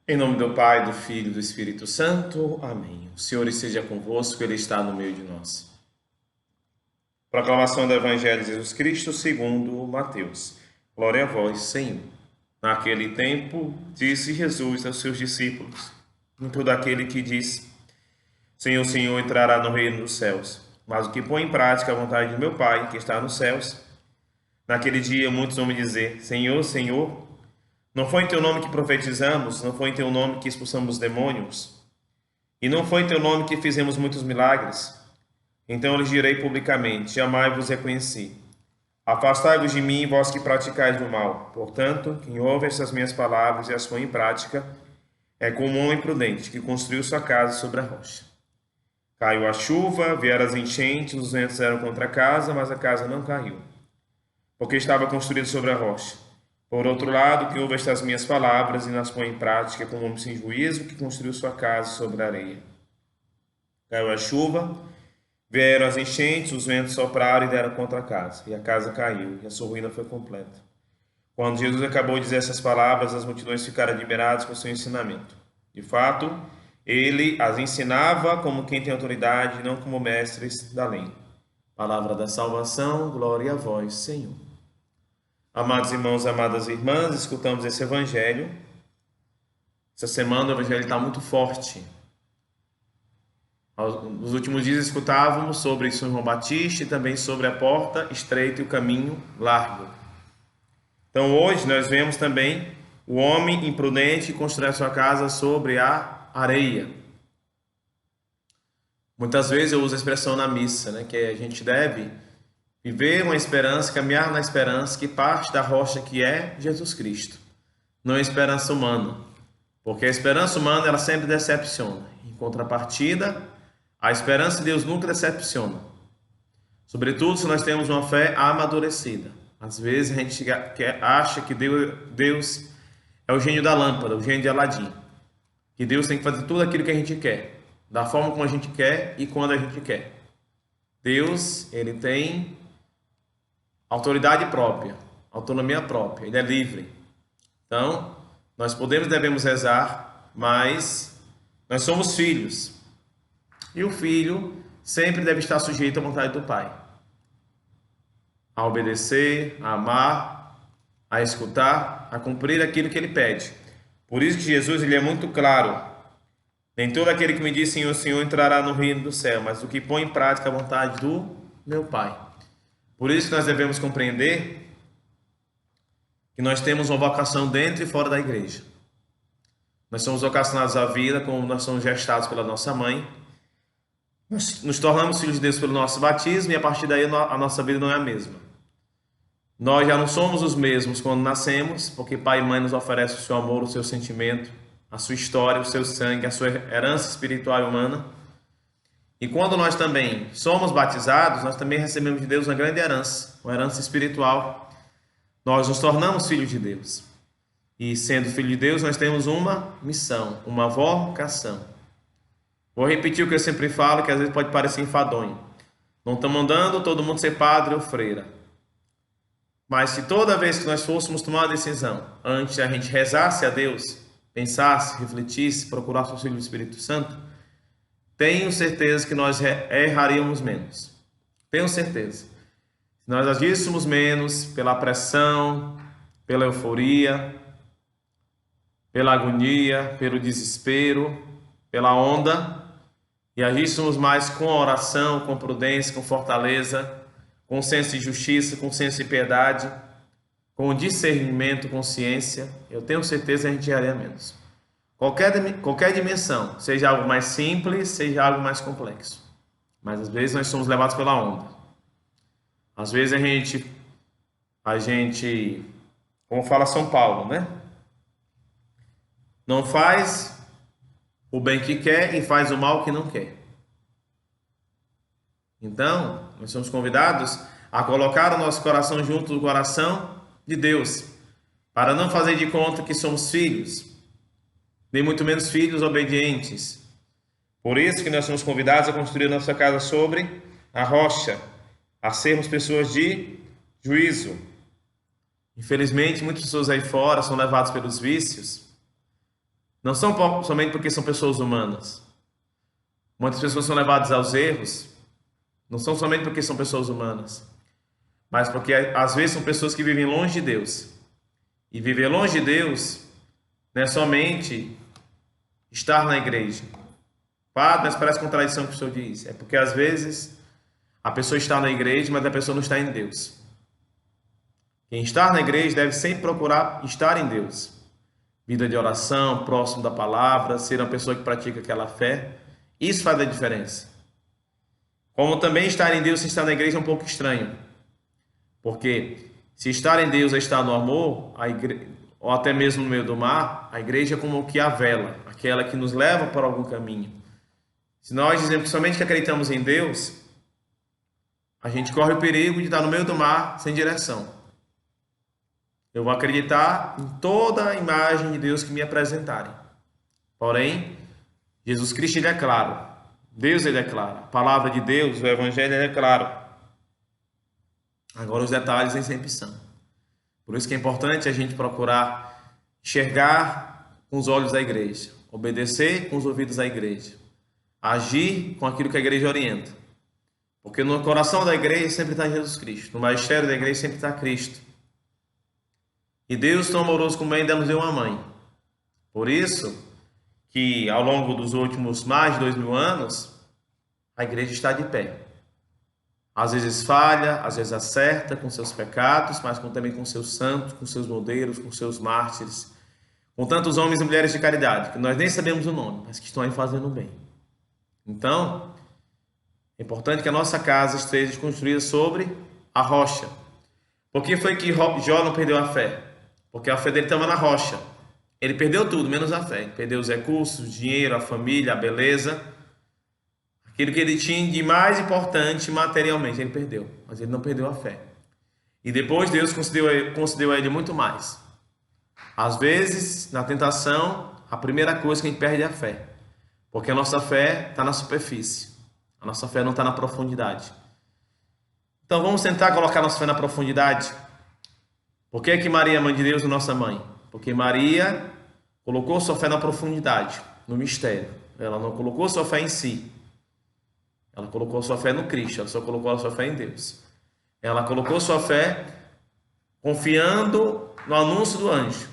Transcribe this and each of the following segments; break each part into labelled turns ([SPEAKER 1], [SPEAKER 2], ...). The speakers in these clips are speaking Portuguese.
[SPEAKER 1] Em nome do Pai, do Filho e do Espírito Santo. Amém. O Senhor esteja convosco, Ele está no meio de nós. Proclamação do Evangelho de Jesus Cristo segundo Mateus. Glória a vós, Senhor. Naquele tempo, disse Jesus aos seus discípulos: nem todo aquele que diz, Senhor, Senhor, entrará no reino dos céus, mas o que põe em prática a vontade de meu Pai, que está nos céus. Naquele dia, muitos vão me dizer: Senhor, Senhor, não foi em teu nome que profetizamos? Não foi em teu nome que expulsamos demônios? E não foi em teu nome que fizemos muitos milagres? Então eu lhes direi publicamente: jamais vos reconheci. Afastai-vos de mim, vós que praticais o mal. Portanto, quem ouve estas minhas palavras e as põe em prática é como um homem prudente que construiu sua casa sobre a rocha. Caiu a chuva, vieram as enchentes, os ventos eram contra a casa, mas a casa não caiu, porque estava construída sobre a rocha. Por outro lado, quem ouve estas minhas palavras e nas põe em prática é como um homem sem juízo que construiu sua casa sobre a areia. Caiu a chuva, vieram as enchentes, os ventos sopraram e deram contra a casa, e a casa caiu, e a sua ruína foi completa. Quando Jesus acabou de dizer essas palavras, as multidões ficaram admiradas com o seu ensinamento. De fato, ele as ensinava como quem tem autoridade, não como mestres da lei. Palavra da salvação, glória a vós, Senhor. Amados irmãos, amadas irmãs, escutamos esse Evangelho. Essa semana o Evangelho está muito forte. Nos últimos dias escutávamos sobre São João Batista e também sobre a porta estreita e o caminho largo. Então hoje nós vemos também o homem imprudente que constrói a sua casa sobre a areia. Muitas vezes eu uso a expressão na missa, né, que a gente deve viver uma esperança, caminhar na esperança que parte da rocha que é Jesus Cristo, não a esperança humana, porque a esperança humana ela sempre decepciona. Em contrapartida, a esperança de Deus nunca decepciona, sobretudo se nós temos uma fé amadurecida. Às vezes a gente acha que Deus é o gênio da lâmpada, o gênio de Aladim, que Deus tem que fazer tudo aquilo que a gente quer, da forma como a gente quer e quando a gente quer. Deus, ele tem autoridade própria, autonomia própria, ele é livre. Então, nós podemos e devemos rezar, mas nós somos filhos. E o filho sempre deve estar sujeito à vontade do Pai. A obedecer, a amar, a escutar, a cumprir aquilo que ele pede. Por isso que Jesus ele é muito claro. Nem todo aquele que me diz Senhor, Senhor entrará no reino do céu, mas o que põe em prática a vontade do meu Pai. Por isso que nós devemos compreender que nós temos uma vocação dentro e fora da igreja. Nós somos vocacionados à vida, como nós somos gestados pela nossa mãe. Nós nos tornamos filhos de Deus pelo nosso batismo e a partir daí a nossa vida não é a mesma. Nós já não somos os mesmos quando nascemos, porque pai e mãe nos oferecem o seu amor, o seu sentimento, a sua história, o seu sangue, a sua herança espiritual e humana. E quando nós também somos batizados, nós também recebemos de Deus uma grande herança, uma herança espiritual. Nós nos tornamos filhos de Deus. E sendo filho de Deus, nós temos uma missão, uma vocação. Vou repetir o que eu sempre falo, que às vezes pode parecer enfadonho. Não estamos mandando todo mundo ser padre ou freira. Mas se toda vez que nós fôssemos tomar uma decisão, antes a gente rezasse a Deus, pensasse, refletisse, procurasse o auxílio do Espírito Santo, tenho certeza que nós erraríamos menos. Tenho certeza. Se nós agíssemos menos pela pressão, pela euforia, pela agonia, pelo desespero, pela onda, e agíssemos mais com oração, com prudência, com fortaleza, com senso de justiça, com senso de piedade, com discernimento, consciência, eu tenho certeza que a gente erraria menos. Qualquer dimensão, seja algo mais simples, seja algo mais complexo. Mas às vezes nós somos levados pela onda. Às vezes a gente, como fala São Paulo, né? Não faz o bem que quer e faz o mal que não quer. Então, nós somos convidados a colocar o nosso coração junto do coração de Deus, para não fazer de conta que somos filhos, nem muito menos filhos obedientes. Por isso que nós somos convidados a construir nossa casa sobre a rocha, a sermos pessoas de juízo. Infelizmente, muitas pessoas aí fora são levadas pelos vícios, Não são somente porque são pessoas humanas. Muitas pessoas são levadas aos erros, não são somente porque são pessoas humanas, mas porque às vezes são pessoas que vivem longe de Deus. E viver longe de Deus não é somente estar na igreja. Padre, mas parece contradição o que o senhor diz. É porque às vezes a pessoa está na igreja, mas a pessoa não está em Deus. Quem está na igreja deve sempre procurar estar em Deus. Vida de oração, próximo da palavra, ser uma pessoa que pratica aquela fé. Isso faz a diferença. Como também estar em Deus sem estar na igreja é um pouco estranho. Porque se estar em Deus é estar no amor, ou até mesmo no meio do mar, a igreja é como que a vela, aquela que nos leva para algum caminho. Se nós dizemos que somente que acreditamos em Deus, a gente corre o perigo de estar no meio do mar sem direção. Eu vou acreditar em toda a imagem de Deus que me apresentarem. Porém, Jesus Cristo ele é claro. Deus ele é claro. A palavra de Deus, o Evangelho ele é claro. Agora os detalhes nem sempre são. Por isso que é importante a gente procurar enxergar com os olhos da igreja, obedecer com os ouvidos da igreja, agir com aquilo que a igreja orienta. Porque no coração da igreja sempre está Jesus Cristo, no magistério da igreja sempre está Cristo. E Deus, tão amoroso como ainda nos deu uma mãe. Por isso que ao longo dos últimos mais de 2000 anos, a igreja está de pé. Às vezes falha, às vezes acerta com seus pecados, mas também com seus santos, com seus modelos, com seus mártires, com tantos homens e mulheres de caridade, que nós nem sabemos o nome, mas que estão aí fazendo bem. Então, é importante que a nossa casa esteja construída sobre a rocha. Por que foi que Jó não perdeu a fé? Porque a fé dele estava na rocha. Ele perdeu tudo, menos a fé. Ele perdeu os recursos, o dinheiro, a família, a beleza. Aquilo que ele tinha de mais importante materialmente, ele perdeu. Mas ele não perdeu a fé. E depois Deus concedeu a ele muito mais. Às vezes, na tentação, a primeira coisa que a gente perde é a fé. Porque a nossa fé está na superfície. A nossa fé não está na profundidade. Então vamos tentar colocar nossa fé na profundidade. Por que é que Maria é mãe de Deus e nossa mãe? Porque Maria colocou sua fé na profundidade, no mistério. Ela não colocou sua fé em si. Ela colocou sua fé no Cristo, ela só colocou a sua fé em Deus. Ela colocou sua fé confiando no anúncio do anjo.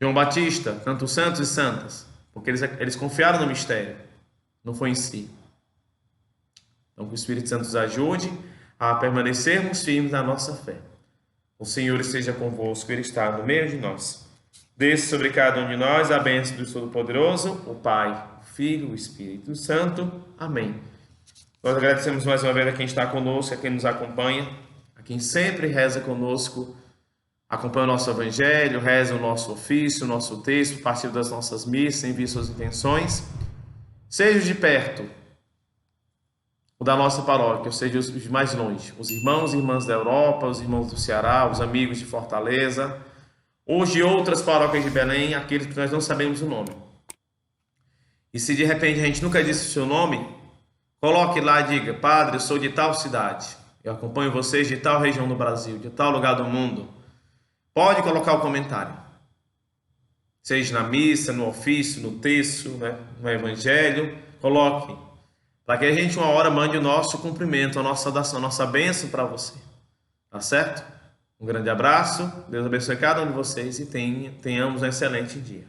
[SPEAKER 1] João Batista, tantos santos e santas, porque eles confiaram no mistério, não foi em si. Então que o Espírito Santo nos ajude a permanecermos firmes na nossa fé. O Senhor esteja convosco, Ele está no meio de nós. Desça sobre cada um de nós a bênção do Todo-Poderoso, o Pai, o Filho, o Espírito Santo. Amém. Nós agradecemos mais uma vez a quem está conosco, a quem nos acompanha, a quem sempre reza conosco, acompanha o nosso Evangelho, reza o nosso ofício, o nosso texto, participa das nossas missas, envia suas intenções. Seja de perto o da nossa paróquia, ou seja, os de mais longe, os irmãos e irmãs da Europa, os irmãos do Ceará, os amigos de Fortaleza, os de outras paróquias de Belém, aqueles que nós não sabemos o nome. E se de repente a gente nunca disse o seu nome, coloque lá e diga: Padre, eu sou de tal cidade, eu acompanho vocês de tal região do Brasil, de tal lugar do mundo. Pode colocar o comentário, seja na missa, no ofício, no texto, né, no Evangelho, coloque, para que a gente uma hora mande o nosso cumprimento, a nossa saudação, a nossa bênção para você. Tá certo? Um grande abraço, Deus abençoe cada um de vocês e tenhamos um excelente dia.